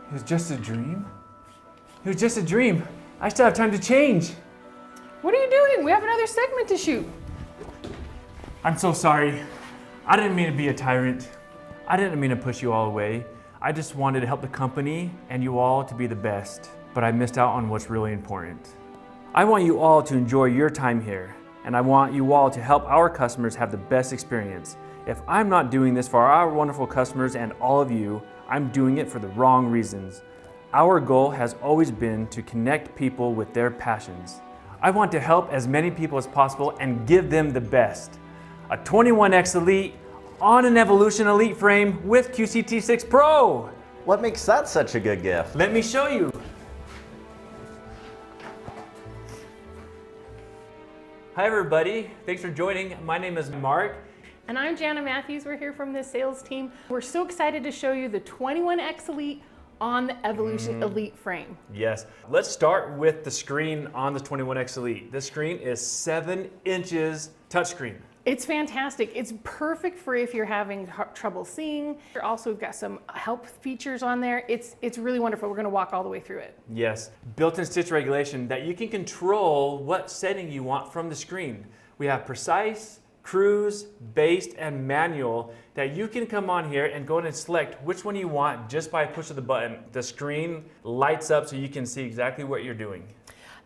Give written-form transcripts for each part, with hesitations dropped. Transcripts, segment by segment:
It was just a dream? It was just a dream. I still have time to change. What are you doing? We have another segment to shoot. I'm so sorry. I didn't mean to be a tyrant. I didn't mean to push you all away. I just wanted to help the company and you all to be the best, but I missed out on what's really important. I want you all to enjoy your time here, and I want you all to help our customers have the best experience. If I'm not doing this for our wonderful customers and all of you, I'm doing it for the wrong reasons. Our goal has always been to connect people with their passions. I want to help as many people as possible and give them the best. A 21X Elite on an Evolution Elite frame with QCT6 Pro. What makes that such a good gift? Let me show you. Hi everybody, thanks for joining. My name is Mark. And I'm Janna Matthews. We're here from the sales team. We're so excited to show you the 21X Elite on the Evolution Elite frame. Yes, let's start with the screen on the 21X Elite. This screen is 7 inches touchscreen. It's fantastic. It's perfect for if you're having trouble seeing. Also, we've got some help features on there. It's really wonderful. We're gonna walk all the way through it. Yes, built-in stitch regulation that you can control what setting you want from the screen. We have precise, cruise, based, and manual that you can come on here and go in and select which one you want just by a push of the button. The screen lights up so you can see exactly what you're doing.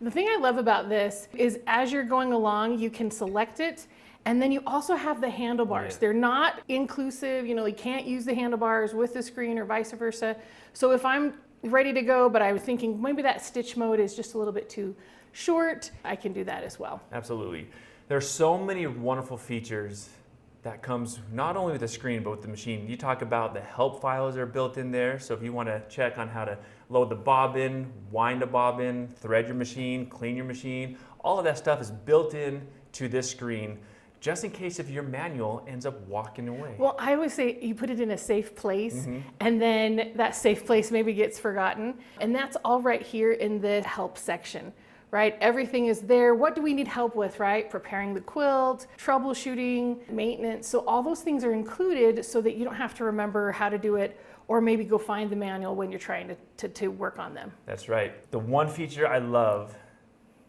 The thing I love about this is as you're going along, you can select it. And then you also have the handlebars. Yeah. They're not inclusive, you can't use the handlebars with the screen or vice versa. So if I'm ready to go, but I was thinking maybe that stitch mode is just a little bit too short, I can do that as well. Absolutely. There's so many wonderful features that comes not only with the screen, but with the machine. You talk about the help files that are built in there. So if you want to check on how to load the bobbin, wind a bobbin, thread your machine, clean your machine, all of that stuff is built in to this screen, just in case if your manual ends up walking away. Well, I always say you put it in a safe place and then that safe place maybe gets forgotten. And that's all right here in the help section, right? Everything is there. What do we need help with, right? Preparing the quilt, troubleshooting, maintenance. So all those things are included so that you don't have to remember how to do it or maybe go find the manual when you're trying to work on them. That's right. The one feature I love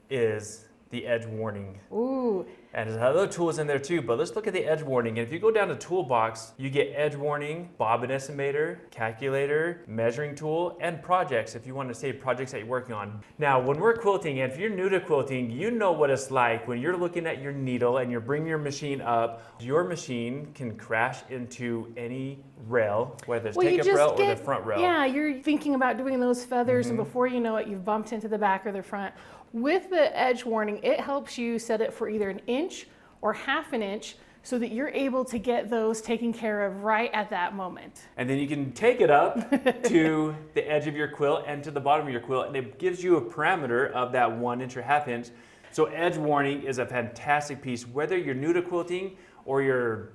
is the edge warning. Ooh. And there's other tools in there too, but let's look at the edge warning. And if you go down to toolbox, you get edge warning, bobbin estimator, calculator, measuring tool, and projects if you want to save projects that you're working on. Now, when we're quilting, and if you're new to quilting, you know what it's like when you're looking at your needle and you're bringing your machine up, your machine can crash into any rail, whether it's take-up rail or the front rail. Yeah, you're thinking about doing those feathers and before you know it, you've bumped into the back or the front. With the edge warning, it helps you set it for either an inch or half an inch so that you're able to get those taken care of right at that moment. And then you can take it up to the edge of your quilt and to the bottom of your quilt, and it gives you a parameter of that 1 inch or half inch. So edge warning is a fantastic piece, whether you're new to quilting or you're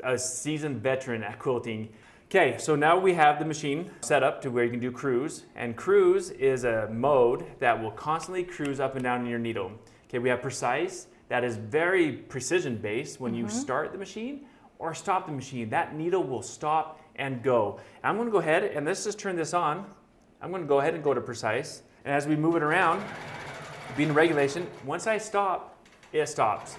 a seasoned veteran at quilting. Okay, so now we have the machine set up to where you can do cruise, and cruise is a mode that will constantly cruise up and down in your needle. Okay, we have precise, that is very precision based. When you start the machine or stop the machine, that needle will stop and go. I'm gonna go ahead and let's just turn this on. I'm gonna go ahead and go to precise, and as we move it around, being regulation, once I stop, it stops.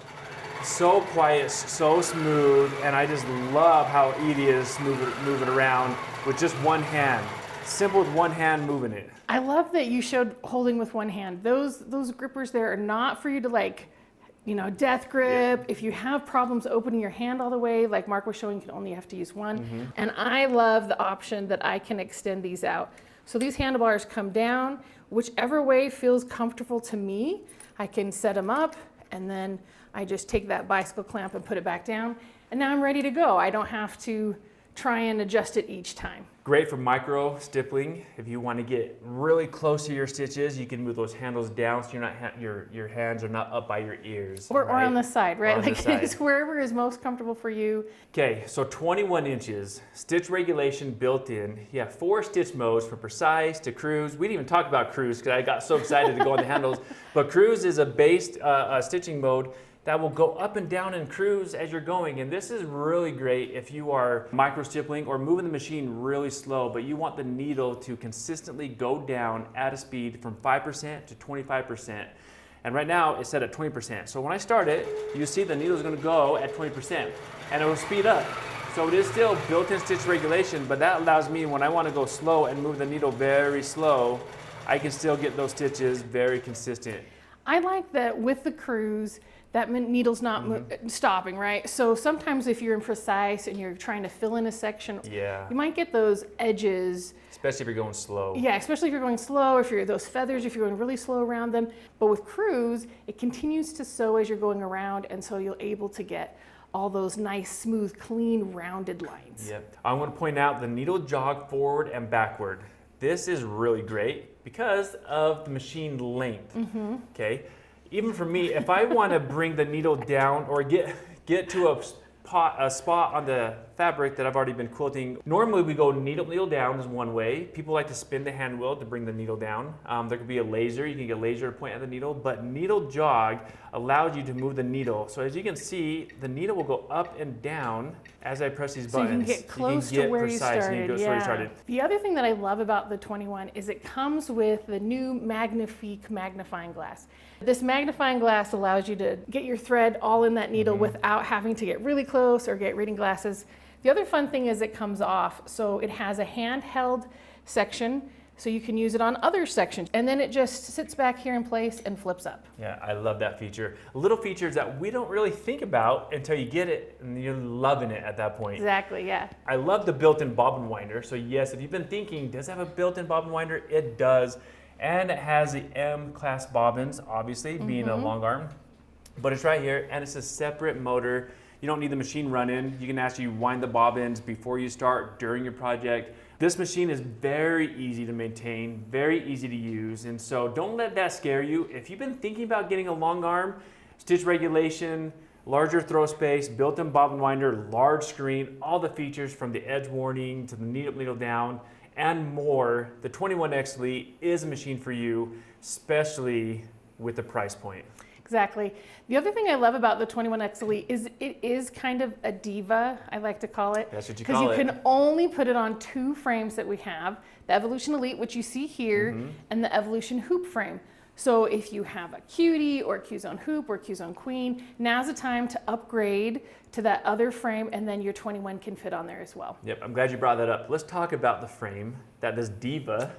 So quiet, so smooth, and I just love how easy it is to move it around with just one hand. Simple with one hand moving it. I love that you showed holding with one hand. Those grippers there are not for you to death grip. Yeah. If you have problems opening your hand all the way, like Mark was showing, you can only have to use one. And I love the option that I can extend these out. So these handlebars come down, whichever way feels comfortable to me. I can set them up and then I just take that bicycle clamp and put it back down, and now I'm ready to go. I don't have to try and adjust it each time. Great for micro stippling. If you want to get really close to your stitches, you can move those handles down so you're not your hands are not up by your ears. Or on the side, right? Like it's wherever is most comfortable for you. Okay, so 21 inches, stitch regulation built in. You have 4 stitch modes from precise to cruise. We didn't even talk about cruise because I got so excited to go on the handles. But cruise is a based stitching mode. that will go up and down and cruise as you're going. And this is really great if you are micro-stippling or moving the machine really slow, but you want the needle to consistently go down at a speed from 5% to 25%. And right now it's set at 20%. So when I start it, you see the needle is going to go at 20% and it will speed up. So it is still built-in stitch regulation, but that allows me, when I want to go slow and move the needle very slow, I can still get those stitches very consistent. I like that with the cruise, that needle's not stopping, right? So sometimes if you're imprecise and you're trying to fill in a section, you might get those edges. Especially if you're going slow. Yeah, especially if you're going slow, if you're those feathers, if you're going really slow around them. But with cruise, it continues to sew as you're going around, and so you're able to get all those nice, smooth, clean, rounded lines. Yep. I want to point out the needle jog forward and backward. This is really great because of the machine length. Okay. Even for me, if I want to bring the needle down or get to a spot on the fabric that I've already been quilting, normally we go needle down is one way. People like to spin the hand wheel to bring the needle down. There could be a laser, you can get a laser to point at the needle, but needle jog allows you to move the needle. So as you can see, the needle will go up and down as I press these buttons. So you can get close to where you started. The other thing that I love about the 21 is it comes with the new Magnifique magnifying glass. This magnifying glass allows you to get your thread all in that needle without having to get really close or get reading glasses. The other fun thing is it comes off, so it has a handheld section, so you can use it on other sections, and then it just sits back here in place and flips up. Yeah, I love that feature. Little features that we don't really think about until you get it and you're loving it at that point. Exactly, yeah. I love the built-in bobbin winder. So yes, if you've been thinking, does it have a built-in bobbin winder? It does. And it has the M-class bobbins, obviously, being a long arm. But it's right here, and it's a separate motor. You don't need the machine running. You can actually wind the bobbins before you start, during your project. This machine is very easy to maintain, very easy to use, and so don't let that scare you. If you've been thinking about getting a long arm, stitch regulation, larger throw space, built-in bobbin winder, large screen, all the features from the edge warning to the needle down, and more, the 21X Elite is a machine for you, especially with the price point. Exactly. The other thing I love about the 21X Elite is it is kind of a diva, I like to call it. That's what you call it. Because you can only put it on two frames that we have, the Evolution Elite, which you see here, and the Evolution Hoop frame. So if you have a Cutie or Q-Zone Hoop or Q-Zone Queen, now's the time to upgrade to that other frame, and then your 21 can fit on there as well. Yep, I'm glad you brought that up. Let's talk about the frame that this diva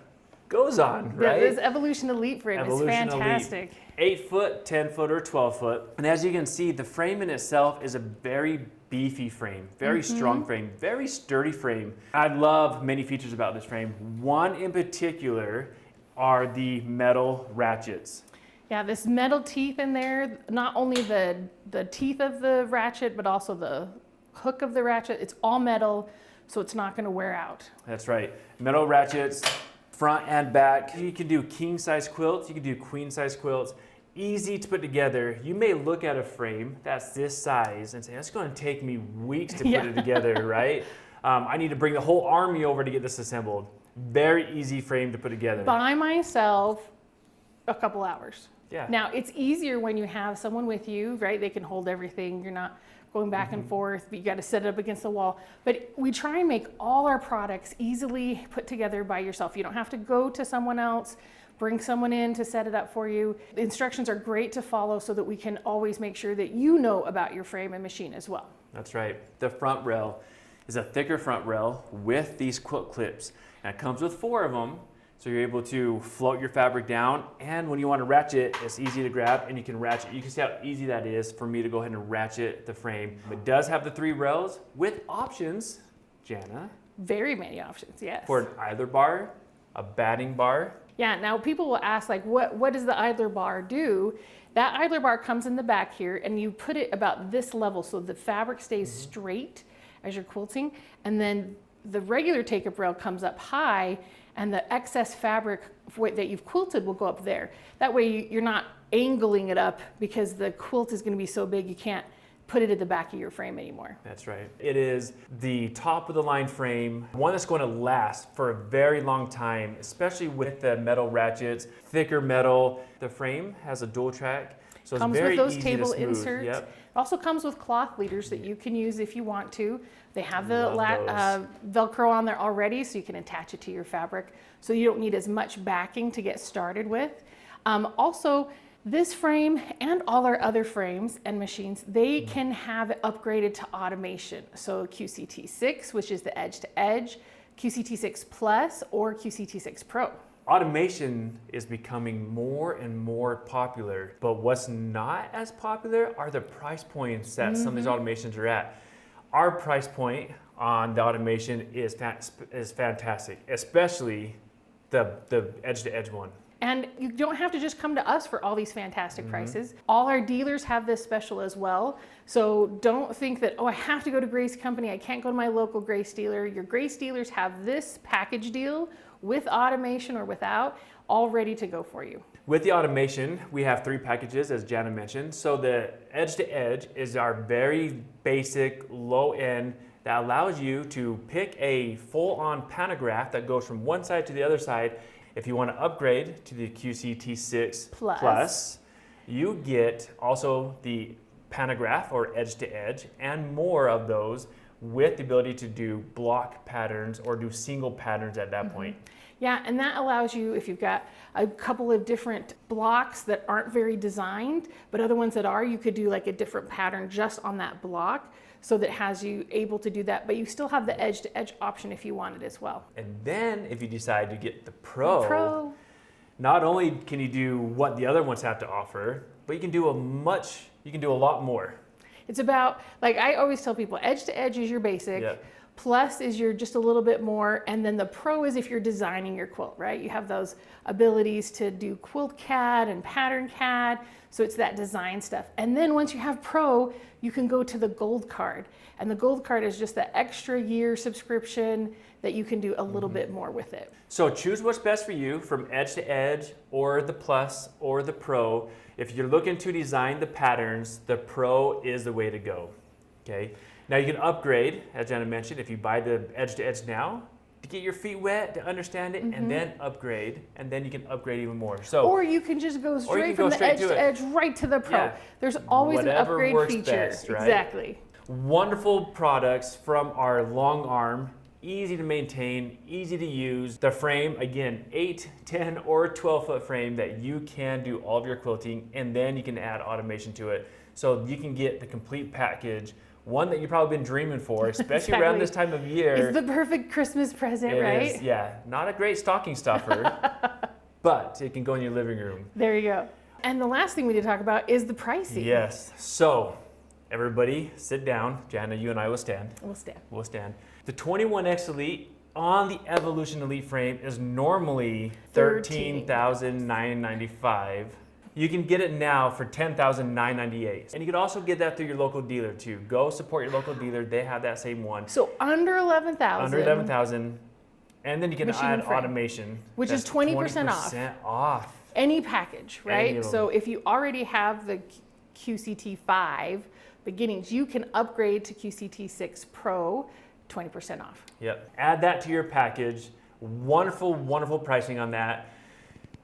goes on, right? This Evolution Elite frame is fantastic. 8 foot, 10 foot, or 12 foot. And as you can see, the frame in itself is a very beefy frame, very strong frame, very sturdy frame. I love many features about this frame. One in particular are the metal ratchets. Yeah, this metal teeth in there, not only the teeth of the ratchet, but also the hook of the ratchet. It's all metal, so it's not gonna wear out. That's right. Metal ratchets, front and back. You can do king size quilts, you can do queen size quilts. Easy to put together. You may look at a frame that's this size and say, that's gonna take me weeks to put it together, right? I need to bring the whole army over to get this assembled. Very easy frame to put together. By myself, a couple hours. Yeah. Now, it's easier when you have someone with you, right? They can hold everything. You're not going back and forth, but you got to set it up against the wall. But we try and make all our products easily put together by yourself. You don't have to go to someone else, bring someone in to set it up for you. The instructions are great to follow so that we can always make sure that you know about your frame and machine as well. That's right. The front rail is a thicker front rail with these quilt clips. And it comes with 4 of them, so you're able to float your fabric down, and when you want to ratchet, it's easy to grab and you can ratchet. You can see how easy that is for me to go ahead and ratchet the frame. It does have the 3 rails with options, Janna. Very many options, yes. For an idler bar, a batting bar. Yeah, now people will ask, like, what does the idler bar do? That idler bar comes in the back here, and you put it about this level so the fabric stays straight as you're quilting, and then the regular take-up rail comes up high, and the excess fabric that you've quilted will go up there. That way you're not angling it up because the quilt is going to be so big you can't put it at the back of your frame anymore. That's right. It is the top of the line frame, one that's going to last for a very long time, especially with the metal ratchets, thicker metal. The frame has a dual track. So it's Comes very with those easy table to smooth. inserts. Yep. It also comes with cloth leaders that you can use if you want to. They have the Love Velcro on there already, so you can attach it to your fabric. So you don't need as much backing to get started with. Also, this frame and all our other frames and machines, they can have it upgraded to automation. So QCT6, which is the edge-to-edge, QCT6 Plus, or QCT6 Pro. Automation is becoming more and more popular, but what's not as popular are the price points that some of these automations are at. Our price point on the automation is fantastic, especially the edge-to-edge one. And you don't have to just come to us for all these fantastic prices. All our dealers have this special as well. So don't think that, oh, I have to go to Grace Company. I can't go to my local Grace dealer. Your Grace dealers have this package deal with automation or without, all ready to go for you. With the automation, we have 3 packages, as Janna mentioned. So the edge-to-edge is our very basic low end that allows you to pick a full-on pantograph that goes from one side to the other side. If you want to upgrade to the QCT6 Plus, you get also the pantograph or edge-to-edge and more of those with the ability to do block patterns or do single patterns at that point. Yeah, and that allows you, if you've got a couple of different blocks that aren't very designed, but other ones that are, you could do like a different pattern just on that block. So that has you able to do that, but you still have the edge-to-edge option if you want it as well. And then if you decide to get the Pro, not only can you do what the other ones have to offer, but you can do a lot more. It's about, like I always tell people, edge-to-edge is your basic. Yep. Plus is your just a little bit more, and then the Pro is if you're designing your quilt, right? You have those abilities to do quilt CAD and pattern CAD, so it's that design stuff. And then once you have Pro, you can go to the Gold card, and the Gold card is just the extra year subscription that you can do a little bit more with it. So choose what's best for you from edge to edge or the Plus or the Pro. If you're looking to design the patterns, the Pro is the way to go, okay? Now you can upgrade, as Janna mentioned, if you buy the edge-to-edge now, to get your feet wet, to understand it, and then upgrade, and then you can upgrade even more. So, or you can just go straight from the edge-to-edge right to the Pro. Yeah. There's always an Whatever upgrade works feature. best, right? Exactly. Wonderful products from our long arm, easy to maintain, easy to use. The frame, again, 8, 10, or 12-foot frame that you can do all of your quilting, and then you can add automation to it. So you can get the complete package. One that you've probably been dreaming for, especially around this time of year. It's the perfect Christmas present, It right? is, yeah. Not a great stocking stuffer, but it can go in your living room. There you go. And the last thing we need to talk about is the pricing. Yes. So, everybody sit down. Janna, you and I will stand. We'll stand. We'll stand. The 21X Elite on the Evolution Elite frame is normally $13,995. You can get it now for $10,998. And you can also get that through your local dealer too. Go support your local dealer. They have that same one. So under 11,000. Under 11,000. And then you can Machine add frame, automation. which is 20% off. Any package, right? Any of So them. if you already have the QCT5 beginnings, you can upgrade to QCT6 Pro, 20% off. Yep. Add that to your package. Wonderful, wonderful pricing on that.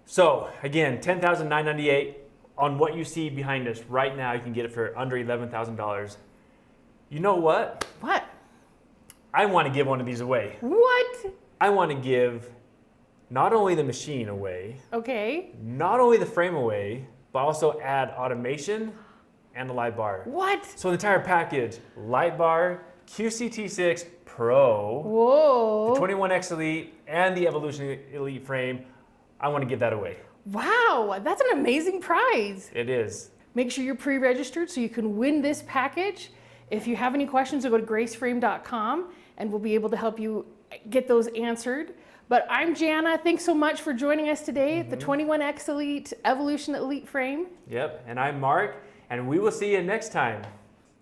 So again, $10,998 on what you see behind us right now. You can get it for under $11,000. You know what? What? I want to give one of these away. What? I want to give not only the machine away, Okay. not only the frame away, but also add automation and a light bar. What? So the entire package, light bar, QCT6 Pro, Whoa. the 21X Elite, and the Evolution Elite frame. I want to give that away. Wow, that's an amazing prize. It is. Make sure you're pre-registered so you can win this package. If you have any questions, go to graceframe.com and we'll be able to help you get those answered. But I'm Janna. Thanks so much for joining us today at the 21X Elite Evolution Elite frame. Yep, and I'm Mark, and we will see you next time.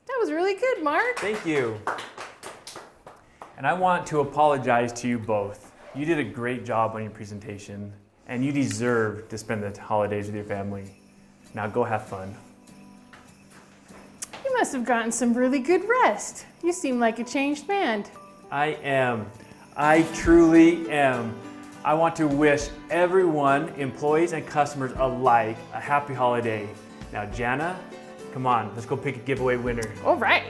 That was really good, Mark. Thank you. And I want to apologize to you both. You did a great job on your presentation, and you deserve to spend the holidays with your family. Now go have fun. You must have gotten some really good rest. You seem like a changed man. I am. I truly am. I want to wish everyone, employees and customers alike, a happy holiday. Now, Janna, come on, let's go pick a giveaway winner. All right.